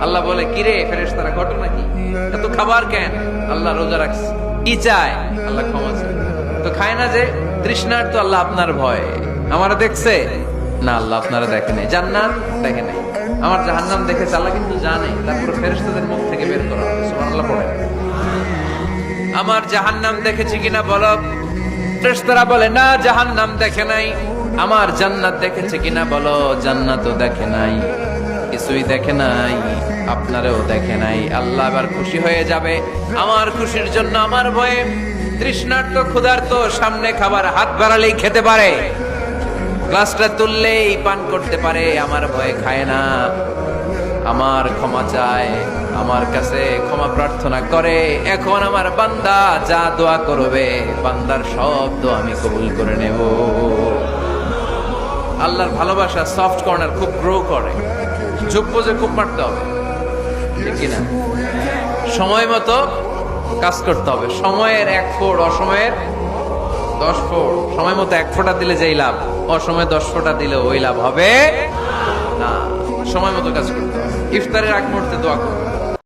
আল্লাহ বলে, কিরে ফেরেশতারা, ঘটনা কি? এত খাবার কেন? আল্লাহ রোজা রাখছে। কি চায়? আল্লাহ ক্ষমা চায়। তো খায় না যে তৃষ্ণার, তো আল্লাহ আপনার ভয়। আমারা দেখছে না, আল্লাহ আপনারা দেখে নাই। জান্নাত দেখে নাই, আমার জাহান্নাম দেখেছে আল্লাহ কিন্তু জানে। তারপরে ফেরেশতাদের মুখ থেকে বের করা হবে। সুবহানাল্লাহ পড়ে। আমার জাহান্নাম দেখেছি কিনা বলো। ফেরেশতারা বলে, না জাহান্নাম দেখে নাই। আমার জান্নাত দেখেছে কিনা বলো। জান্নাতও দেখে নাই, কিছুই দেখে নাই, আপনারেও দেখে নাই। আল্লাহ আবার খুশি হয়ে যাবে। আমার খুশির জন্য আমার ভয়ে তৃষ্ণার্ত ক্ষুধার্ত সামনে খাবার হাত বাড়ালেই খেতে পারে, গ্লাসটা তুললেই পান করতে পারে, আমার ভয়ে খায় না। আমার ক্ষমা চায়, আমার কাছে ক্ষমা প্রার্থনা করে। এখন আমার বান্দা যা দোয়া করবে, বান্দার সব দোয়া আমি কবুল করে নেব। আল্লাহর ভালোবাসা সফট কর্নার খুব গ্রো করে, চোখ বুজে খুব মারতে হবে, ঠিক কিনা? সময় মতো কাজ করতে হবে। সময়ের 1 ফোঁট, অসময়ের 10 ফোঁট। সময় মতো 1 ফোঁটা দিলে যেই লাভ, অসময়ে 10 ফোঁটা দিলে ওই লাভ হবে না। সময় মতো কাজ করতে হবে। ইফতারের আগ মুহূর্তে দোয়া করবে,